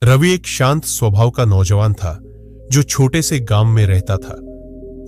रवि एक शांत स्वभाव का नौजवान था जो छोटे से गांव में रहता था।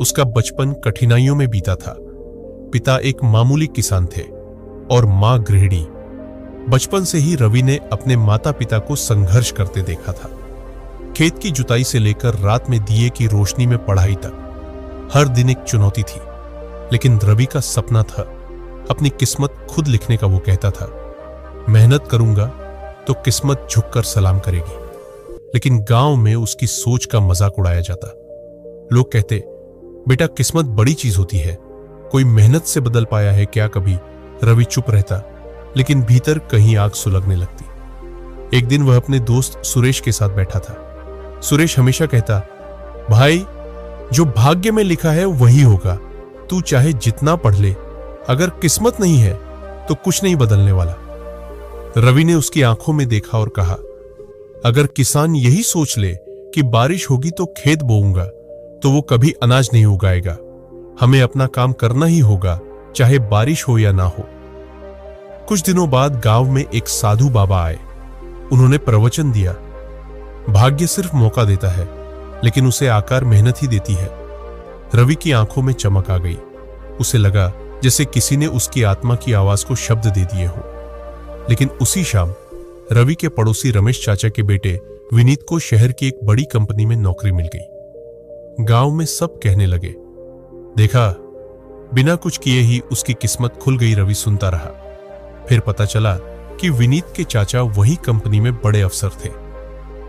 उसका बचपन कठिनाइयों में बीता था। पिता एक मामूली किसान थे और मां गृहिणी। बचपन से ही रवि ने अपने माता पिता को संघर्ष करते देखा था। खेत की जुताई से लेकर रात में दिए की रोशनी में पढ़ाई तक हर दिन एक चुनौती थी। लेकिन रवि का सपना था अपनी किस्मत खुद लिखने का। वो कहता था, मेहनत करूंगा तो किस्मत झुककर सलाम करेगी। लेकिन गांव में उसकी सोच का मजाक उड़ाया जाता। लोग कहते, बेटा किस्मत बड़ी चीज होती है, कोई मेहनत से बदल पाया है क्या कभी? रवि चुप रहता, लेकिन भीतर कहीं आग सुलगने लगती। एक दिन वह अपने दोस्त सुरेश के साथ बैठा था। सुरेश हमेशा कहता, भाई जो भाग्य में लिखा है वही होगा, तू चाहे जितना पढ़ ले, अगर किस्मत नहीं है तो कुछ नहीं बदलने वाला। रवि ने उसकी आंखों में देखा और कहा, अगर किसान यही सोच ले कि बारिश होगी तो खेत बोऊंगा, तो वो कभी अनाज नहीं उगाएगा। हमें अपना काम करना ही होगा, चाहे बारिश हो या ना हो। कुछ दिनों बाद गांव में एक साधु बाबा आए। उन्होंने प्रवचन दिया, भाग्य सिर्फ मौका देता है, लेकिन उसे आकार मेहनत ही देती है। रवि की आंखों में चमक आ गई। उसे लगा जैसे किसी ने उसकी आत्मा की आवाज को शब्द दे दिए हो। लेकिन उसी शाम रवि के पड़ोसी रमेश चाचा के बेटे विनीत को शहर की एक बड़ी कंपनी में नौकरी मिल गई। गांव में सब कहने लगे, देखा, बिना कुछ किए ही उसकी किस्मत खुल गई। रवि सुनता रहा। फिर पता चला कि विनीत के चाचा वही कंपनी में बड़े अफसर थे।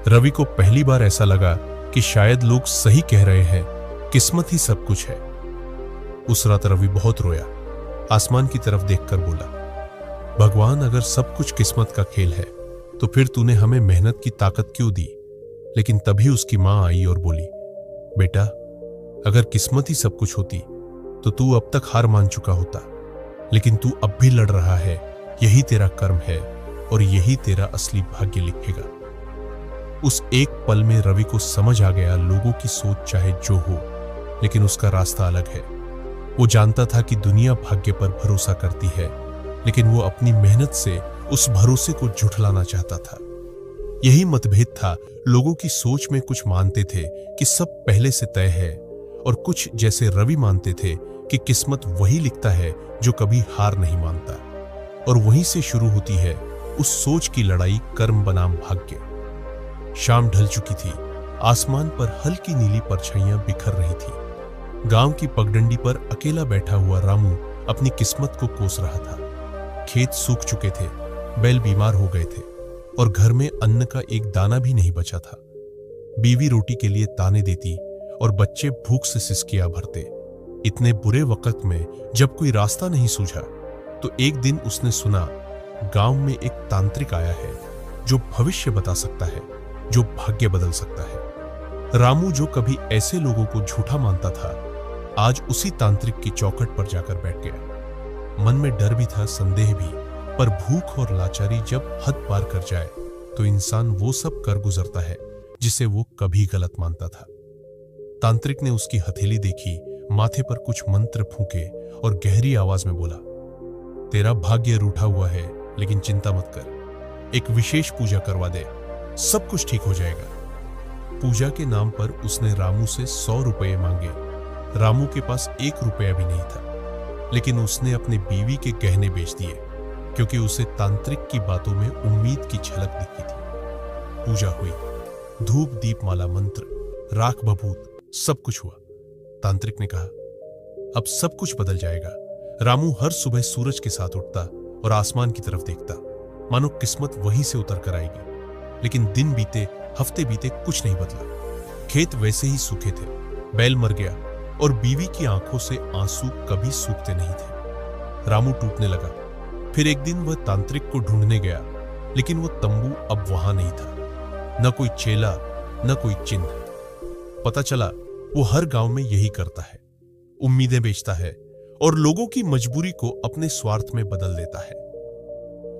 रवि को पहली बार ऐसा लगा कि शायद लोग सही कह रहे हैं, किस्मत ही सब कुछ है। उस रात रवि बहुत रोया। आसमान की तरफ देखकर बोला, भगवान अगर सब कुछ किस्मत का खेल है तो फिर तूने हमें मेहनत की ताकत क्यों दी? लेकिन तभी उसकी मां आई और बोली, बेटा अगर किस्मत ही सब कुछ होती तो तू अब तक हार मान चुका होता। लेकिन तू अब भी लड़ रहा है, यही तेरा कर्म है और यही तेरा असली भाग्य लिखेगा। उस एक पल में रवि को समझ आ गया, लोगों की सोच चाहे जो हो, लेकिन उसका रास्ता अलग है। वो जानता था कि दुनिया भाग्य पर भरोसा करती है, लेकिन वो अपनी मेहनत से उस भरोसे को झुठलाना चाहता था। यही मतभेद था। लोगों की सोच में कुछ मानते थे कि सब पहले से तय है, और कुछ जैसे रवि मानते थे कि किस्मत वही लिखता है जो कभी हार नहीं मानता। और वहीं से शुरू होती है उस सोच की लड़ाई, कर्म बनाम भाग्य। शाम ढल चुकी थी। आसमान पर हल्की नीली परछाइयां बिखर रही थी। गांव की पगडंडी पर अकेला बैठा हुआ रामू अपनी किस्मत को कोस रहा था। खेत सूख चुके थे, बैल बीमार हो गए थे और घर में अन्न का एक दाना भी नहीं बचा था। बीवी रोटी के लिए ताने देती और बच्चे भूख से सिसकियां भरते। इतने बुरे वक्त में जब कोई रास्ता नहीं सूझा तो एक दिन उसने सुना, गांव में एक तांत्रिक आया है जो भविष्य बता सकता है, जो भाग्य बदल सकता है। रामू जो कभी ऐसे लोगों को झूठा मानता था, आज उसी तांत्रिक की चौखट पर जाकर बैठ गया। मन में डर भी था, संदेह भी, पर भूख और लाचारी जब हद पार कर जाए तो इंसान वो सब कर गुजरता है जिसे वो कभी गलत मानता था। तांत्रिक ने उसकी हथेली देखी, माथे पर कुछ मंत्र फूंके और गहरी आवाज में बोला, तेरा भाग्य रूठा हुआ है, लेकिन चिंता मत कर, एक विशेष पूजा करवा दे, सब कुछ ठीक हो जाएगा। पूजा के नाम पर उसने रामू से 100 रुपये मांगे। रामू के पास 1 रुपया भी नहीं था, लेकिन उसने अपनी बीवी के गहने बेच दिए, क्योंकि उसे तांत्रिक की बातों में उम्मीद की झलक दिखी थी। पूजा हुई, धूप दीप माला मंत्र, राख बभूत, सब कुछ हुआ। तांत्रिक ने कहा, अब सब कुछ बदल जाएगा। रामू हर सुबह सूरज के साथ उठता और आसमान की तरफ देखता, मानो किस्मत वहीं से उतर कर आएगी। लेकिन दिन बीते, हफ्ते बीते, कुछ नहीं बदला। खेत वैसे ही सूखे थे, बैल मर गया और बीवी की आंखों से आंसू कभी सूखते नहीं थे। रामू टूटने लगा। फिर एक दिन वह तांत्रिक को ढूंढने गया, लेकिन वो तंबू अब वहां नहीं था। न कोई चेला, न कोई चिन्ह। पता चला वो हर गांव में यही करता है, उम्मीदें बेचता है और लोगों की मजबूरी को अपने स्वार्थ में बदल देता है।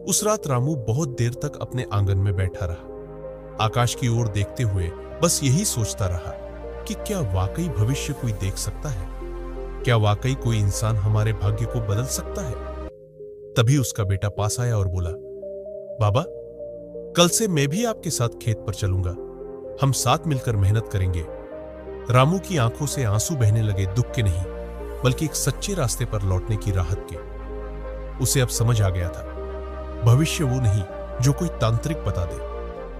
उस रात रामू बहुत देर तक अपने आंगन में बैठा रहा, आकाश की ओर देखते हुए बस यही सोचता रहा कि क्या वाकई भविष्य कोई देख सकता है? क्या वाकई कोई इंसान हमारे भाग्य को बदल सकता है? तभी उसका बेटा पास आया और बोला, बाबा, कल से मैं भी आपके साथ खेत पर चलूंगा, हम साथ मिलकर मेहनत करेंगे। रामू की आंखों से आंसू बहने लगे, दुख के नहीं बल्कि एक सच्चे रास्ते पर लौटने की राहत के। उसे अब समझ आ गया था, भविष्य वो नहीं जो कोई तांत्रिक बता दे,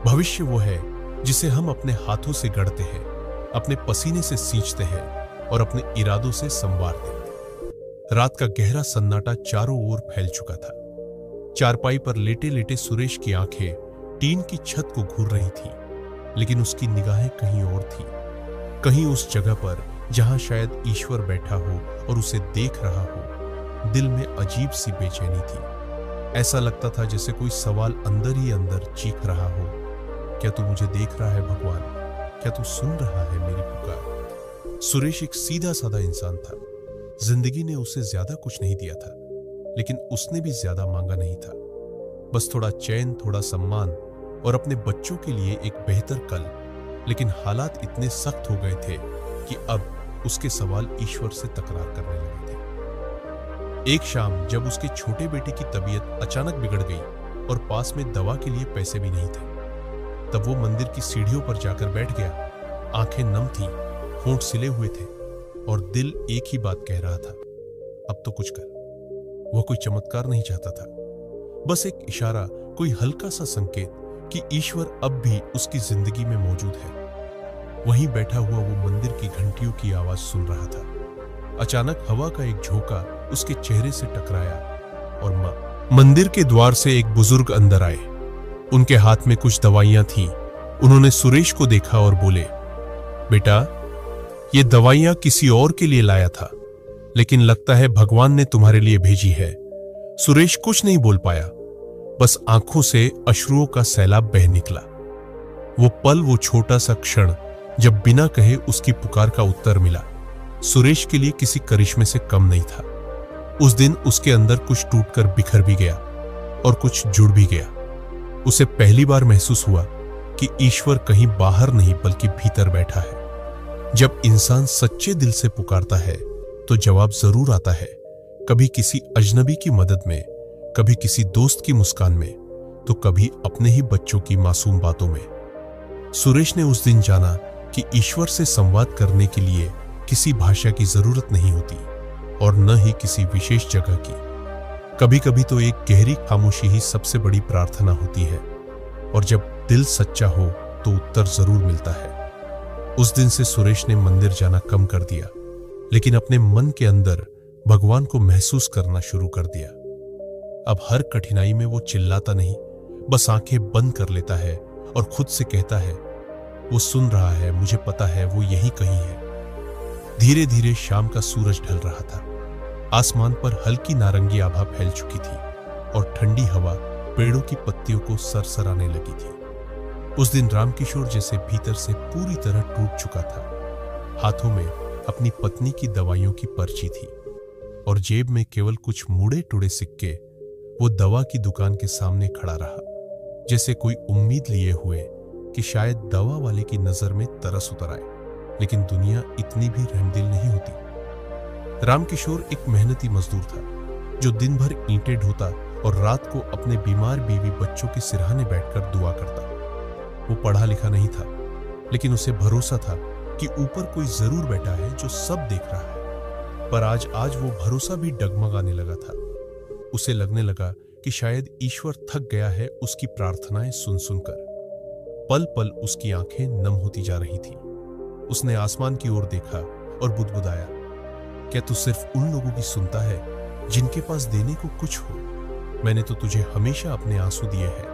भविष्य वो है जिसे हम अपने हाथों से गढ़ते हैं, अपने पसीने से सींचते हैं और अपने इरादों से संवारते हैं। रात का गहरा सन्नाटा चारों ओर फैल चुका था। चारपाई पर लेटे लेटे सुरेश की आंखें टीन की छत को घूर रही थी, लेकिन उसकी निगाहें कहीं और थी, कहीं उस जगह पर जहां शायद ईश्वर बैठा हो और उसे देख रहा हो। दिल में अजीब सी बेचैनी थी। ऐसा लगता था जैसे कोई सवाल अंदर ही अंदर चीख रहा हो, क्या तू मुझे देख रहा है भगवान? क्या तू सुन रहा है मेरी पुकार? सुरेश एक सीधा साधा इंसान था। जिंदगी ने उसे ज्यादा कुछ नहीं दिया था, लेकिन उसने भी ज्यादा मांगा नहीं था। बस थोड़ा चैन, थोड़ा सम्मान और अपने बच्चों के लिए एक बेहतर कल। लेकिन हालात इतने सख्त हो गए थे कि अब उसके सवाल ईश्वर से तकरार करने लगे थे। एक शाम जब उसके छोटे बेटे की तबीयत अचानक बिगड़ गई और पास में दवा के लिए पैसे भी नहीं थे, तब वो मंदिर की सीढ़ियों पर जाकर बैठ गया। आंखें नम थीं, होंठ सिले हुए थे और दिल एक ही बात कह रहा था, अब तो कुछ कर। वो कोई चमत्कार नहीं चाहता था, बस एक इशारा, कोई हल्का सा संकेत कि ईश्वर अब भी उसकी जिंदगी में मौजूद है। वहीं बैठा हुआ वो मंदिर की घंटियों की आवाज सुन रहा था। अचानक हवा का एक झोंका उसके चेहरे से टकराया और मंदिर के द्वार से एक बुजुर्ग अंदर आए। उनके हाथ में कुछ दवाइयां थीं। उन्होंने सुरेश को देखा और बोले, बेटा, ये दवाइयां किसी और के लिए लाया था, लेकिन लगता है भगवान ने तुम्हारे लिए भेजी है। सुरेश कुछ नहीं बोल पाया, बस आंखों से अश्रुओं का सैलाब बह निकला। वो पल, वो छोटा सा क्षण जब बिना कहे उसकी पुकार का उत्तर मिला, सुरेश के लिए किसी करिश्मे से कम नहीं था। उस दिन उसके अंदर कुछ टूटकर बिखर भी गया और कुछ जुड़ भी गया। उसे पहली बार महसूस हुआ कि ईश्वर कहीं बाहर नहीं बल्कि भीतर बैठा है। जब इंसान सच्चे दिल से पुकारता है तो जवाब जरूर आता है, कभी किसी अजनबी की मदद में, कभी किसी दोस्त की मुस्कान में, तो कभी अपने ही बच्चों की मासूम बातों में। सुरेश ने उस दिन जाना कि ईश्वर से संवाद करने के लिए किसी भाषा की जरूरत नहीं होती और न ही किसी विशेष जगह की। कभी कभी तो एक गहरी खामोशी ही सबसे बड़ी प्रार्थना होती है, और जब दिल सच्चा हो तो उत्तर जरूर मिलता है। उस दिन से सुरेश ने मंदिर जाना कम कर दिया, लेकिन अपने मन के अंदर भगवान को महसूस करना शुरू कर दिया। अब हर कठिनाई में वो चिल्लाता नहीं, बस आंखें बंद कर लेता है और खुद से कहता है, वो सुन रहा है, मुझे पता है वो यही कहीं है। धीरे धीरे शाम का सूरज ढल रहा था। आसमान पर हल्की नारंगी आभा फैल चुकी थी और ठंडी हवा पेड़ों की पत्तियों को सरसराने लगी थी। उस दिन रामकिशोर जैसे भीतर से पूरी तरह टूट चुका था। हाथों में अपनी पत्नी की दवाइयों की पर्ची थी और जेब में केवल कुछ मुड़े टुड़े सिक्के। वो दवा की दुकान के सामने खड़ा रहा, जैसे कोई उम्मीद लिए हुए कि शायद दवा वाले की नजर में तरस उतर आए। लेकिन दुनिया इतनी भी रहमदिल नहीं होती। रामकिशोर एक मेहनती मजदूर था, जो दिन भर ईंटें ढोता और रात को अपने बीमार बीवी बच्चों के सिरहाने बैठकर दुआ करता। वो पढ़ा लिखा नहीं था, लेकिन उसे भरोसा था कि ऊपर कोई जरूर बैठा है जो सब देख रहा है। पर आज वो भरोसा भी डगमगाने लगा था। उसे लगने लगा कि शायद ईश्वर थक गया है उसकी प्रार्थनाएं सुन सुनकर। पल पल उसकी आंखें नम होती जा रही थीं। उसने आसमान की ओर देखा और बुदबुदाया, क्या तू सिर्फ उन लोगों की सुनता है जिनके पास देने को कुछ हो? मैंने तो तुझे हमेशा अपने आंसू दिए हैं,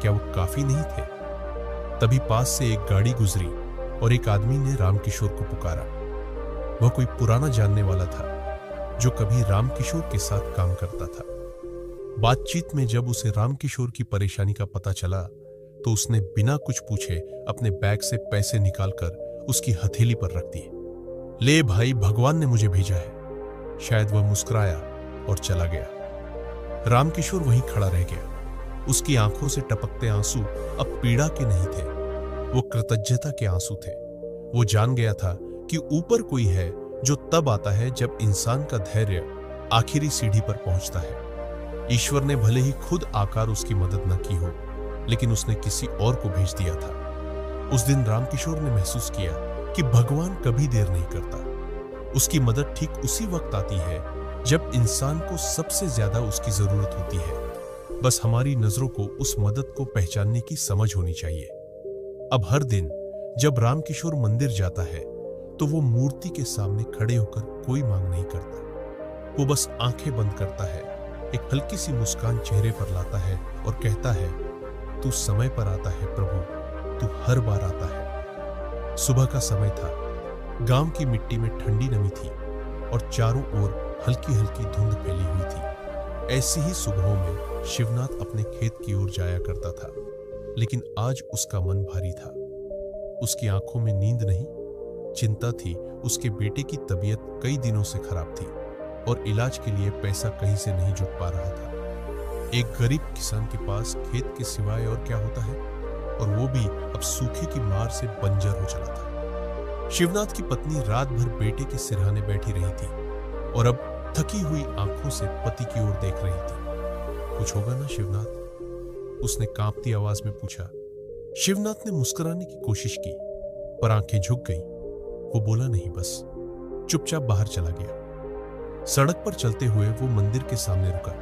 क्या वो काफी नहीं थे? तभी पास से एक गाड़ी गुजरी और एक आदमी ने रामकिशोर को पुकारा। वह कोई पुराना जानने वाला था, जो कभी रामकिशोर के साथ काम करता था। बातचीत में जब उसे रामकिशोर की परेशानी का पता चला, तो उसने बिना कुछ पूछे अपने बैग से पैसे निकालकर उसकी हथेली पर रख दिए। ले भाई, भगवान ने मुझे भेजा है। शायद वह मुस्कुराया और चला गया। रामकिशोर वहीं खड़ा रह गया। उसकी आंखों से टपकते आंसू अब पीड़ा के नहीं थे, वो कृतज्ञता के आंसू थे। वो जान गया था कि ऊपर कोई है जो तब आता है जब इंसान का धैर्य आखिरी सीढ़ी पर पहुंचता है। ईश्वर ने भले ही खुद आकर उसकी मदद न की हो, लेकिन उसने किसी और को भेज दिया था। उस दिन रामकिशोर ने महसूस किया कि भगवान कभी देर नहीं करता। उसकी मदद ठीक उसी वक्त आती है जब इंसान को सबसे ज्यादा उसकी जरूरत होती है। बस हमारी नजरों को उस मदद को पहचानने की समझ होनी चाहिए। अब हर दिन जब रामकिशोर मंदिर जाता है तो वो मूर्ति के सामने खड़े होकर कोई मांग नहीं करता। वो बस आंखें बंद करता है, एक हल्की सी मुस्कान चेहरे पर लाता है और कहता है, तू समय पर आता है प्रभु, तू हर बार आता है। सुबह का समय था। गांव की मिट्टी में ठंडी नमी थी और चारों ओर हल्की हल्की धुंध फैली हुई थी। ऐसी ही सुबहों में शिवनाथ अपने खेत की ओर जाया करता था, लेकिन आज उसका मन भारी था। उसकी आंखों में नींद नहीं, चिंता थी। उसके बेटे की तबीयत कई दिनों से खराब थी और इलाज के लिए पैसा कहीं से नहीं जुट पा रहा था। एक गरीब किसान के पास खेत के सिवाय और क्या होता है, और वो भी अब सूखे की मार से बंजर हो चला था। शिवनाथ की पत्नी रात भर बेटे के सिरहाने बैठी रही थी और अब थकी हुई आंखों से पति की ओर देख रही थी। कुछ होगा ना शिवनाथ? उसने कांपती आवाज में पूछा। शिवनाथ ने मुस्कुराने की कोशिश की पर आंखें झुक गईं। वो बोला नहीं, बस चुपचाप बाहर चला गया। सड़क पर चलते हुए वो मंदिर के सामने रुका।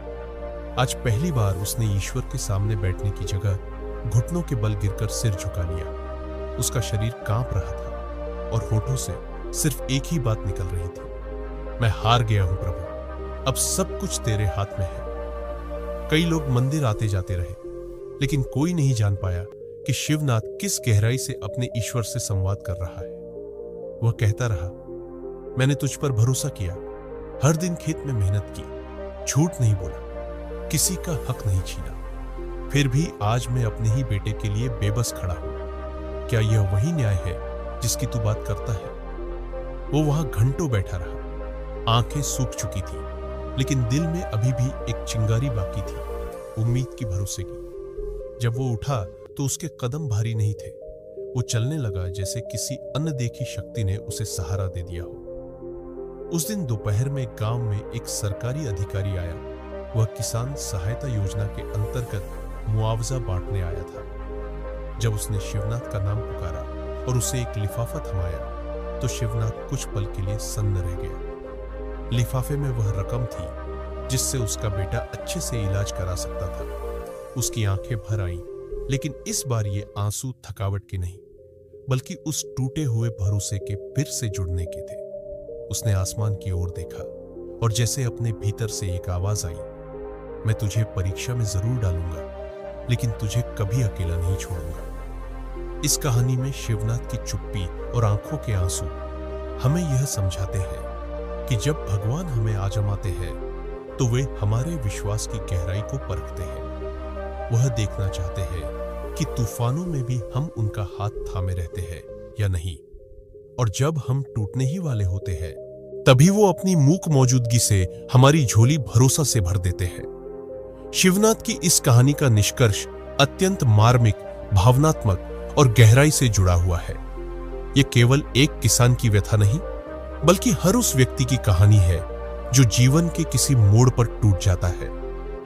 आज पहली बार उसने ईश्वर के सामने बैठने की जगह घुटनों के बल गिरकर सिर झुका लिया। उसका शरीर कांप रहा था और होठों से सिर्फ एक ही बात निकल रही थी, मैं हार गया हूं प्रभु, अब सब कुछ तेरे हाथ में है। कई लोग मंदिर आते जाते रहे, लेकिन कोई नहीं जान पाया कि शिवनाथ किस गहराई से अपने ईश्वर से संवाद कर रहा है। वह कहता रहा, मैंने तुझ पर भरोसा किया, हर दिन खेत में मेहनत की, झूठ नहीं बोला, किसी का हक नहीं छीना, फिर भी आज मैं अपने ही बेटे के लिए बेबस खड़ा हूं। क्या यह वही न्याय है जिसकी तू बात करता है? वो वहां घंटों बैठा रहा। आंखें सूख चुकी थी, लेकिन दिल में अभी भी एक चिंगारी बाकी थी, उम्मीद की, भरोसे की। जब वो उठा तो उसके कदम भारी नहीं थे। वो चलने लगा जैसे किसी अनदेखी शक्ति ने उसे सहारा दे दिया हो। उस दिन दोपहर में गांव में एक सरकारी अधिकारी आया। वह किसान सहायता योजना के अंतर्गत मुआवजा बांटने आया था। जब उसने शिवनाथ का नाम पुकारा और उसे एक लिफाफा थमाया तो शिवनाथ कुछ पल के लिए सन्न रह गया। लिफाफे में वह रकम थी जिससे उसका बेटा अच्छे से इलाज करा सकता था। उसकी आंखें भर आईं, लेकिन इस बार ये आंसू थकावट के नहीं, बल्कि उस टूटे हुए भरोसे के फिर से जुड़ने के थे। उसने आसमान की ओर देखा और जैसे अपने भीतर से एक आवाज आई, मैं तुझे परीक्षा में जरूर डालूंगा, लेकिन तुझे कभी अकेला नहीं छोड़ूंगा। इस कहानी में शिवनाथ की चुप्पी और आंखों के आंसू हमें यह समझाते हैं कि जब भगवान हमें आजमाते हैं तो वे हमारे विश्वास की गहराई को परखते हैं। वह देखना चाहते हैं कि तूफानों में भी हम उनका हाथ थामे रहते हैं या नहीं, और जब हम टूटने ही वाले होते हैं तभी वो अपनी मूक मौजूदगी से हमारी झोली भरोसा से भर देते हैं। शिवनाथ की इस कहानी का निष्कर्ष अत्यंत मार्मिक, भावनात्मक और गहराई से जुड़ा हुआ है। यह केवल एक किसान की व्यथा नहीं, बल्कि हर उस व्यक्ति की कहानी है जो जीवन के किसी मोड़ पर टूट जाता है,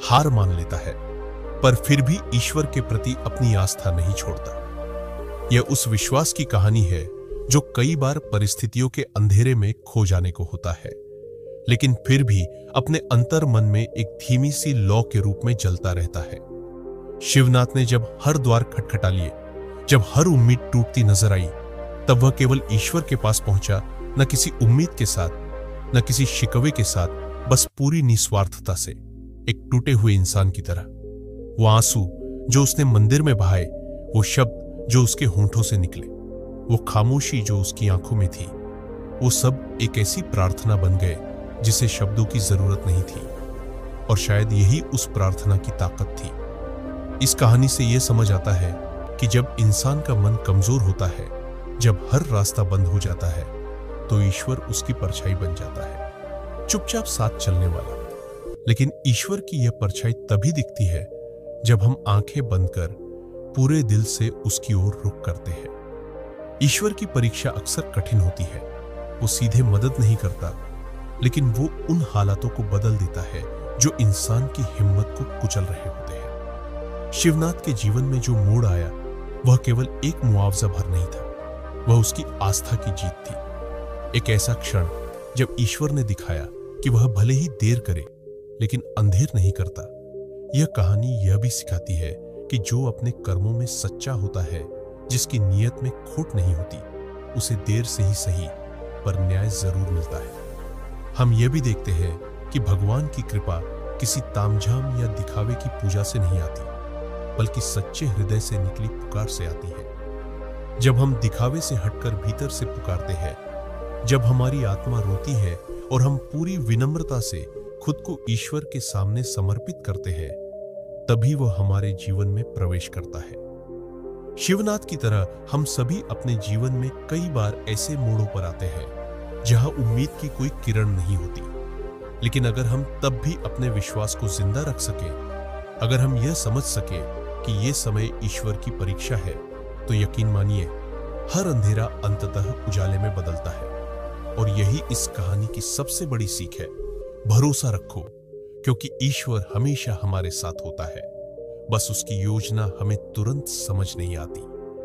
हार मान लेता है, पर फिर भी ईश्वर के प्रति अपनी आस्था नहीं छोड़ता। यह उस विश्वास की कहानी है जो कई बार परिस्थितियों के अंधेरे में खो जाने को होता है, लेकिन फिर भी अपने अंतर मन में एक धीमी सी लौ के रूप में जलता रहता है। शिवनाथ ने जब हर द्वार खटखटा लिए, जब हर उम्मीद टूटती नजर आई, तब वह केवल ईश्वर के पास पहुंचा, न किसी उम्मीद के साथ, न किसी शिकवे के साथ, बस पूरी निस्वार्थता से, एक टूटे हुए इंसान की तरह। वो आंसू जो उसने मंदिर में बहाए, वो शब्द जो उसके होंठों से निकले, वो खामोशी जो उसकी आंखों में थी, वो सब एक ऐसी प्रार्थना बन गए जिसे शब्दों की जरूरत नहीं थी। और शायद यही उस प्रार्थना की ताकत थी। इस कहानी से यह समझ आता है कि जब इंसान का मन कमजोर होता है, जब हर रास्ता बंद हो जाता है, तो ईश्वर उसकी परछाई बन जाता है, चुपचाप साथ चलने वाला। लेकिन ईश्वर की यह परछाई तभी दिखती है जब हम आंखें बंद कर पूरे दिल से उसकी ओर रुख करते हैं। ईश्वर की परीक्षा अक्सर कठिन होती है। वो सीधे मदद नहीं करता, लेकिन वो उन हालातों को बदल देता है जो इंसान की हिम्मत को कुचल रहे होते हैं। शिवनाथ के जीवन में जो मोड़ आया वह केवल एक मुआवजा भर नहीं था, वह उसकी आस्था की जीत थी। एक ऐसा क्षण जब ईश्वर ने दिखाया कि वह भले ही देर करे लेकिन अंधेर नहीं करता। यह कहानी यह भी सिखाती है कि जो अपने कर्मों में सच्चा होता है, जिसकी नीयत में खोट नहीं होती, उसे देर से ही सही पर न्याय जरूर मिलता है। हम यह भी देखते हैं कि भगवान की कृपा किसी तामझाम या दिखावे की पूजा से नहीं आती, बल्कि सच्चे हृदय से निकली पुकार से आती है। जब हम दिखावे से हटकर भीतर से पुकारते हैं, जब हमारी आत्मा रोती है और हम पूरी विनम्रता से खुद को ईश्वर के सामने समर्पित करते हैं, तभी वह हमारे जीवन में प्रवेश करता है। शिवनाथ की तरह हम सभी अपने जीवन में कई बार ऐसे मोड़ों पर आते हैं जहां उम्मीद की कोई किरण नहीं होती, लेकिन अगर हम तब भी अपने विश्वास को जिंदा रख सके, अगर हम यह समझ सके कि यह समय ईश्वर की परीक्षा है, तो यकीन मानिए हर अंधेरा अंततः उजाले में बदलता है। और यही इस कहानी की सबसे बड़ी सीख है। भरोसा रखो, क्योंकि ईश्वर हमेशा हमारे साथ होता है, बस उसकी योजना हमें तुरंत समझ नहीं आती।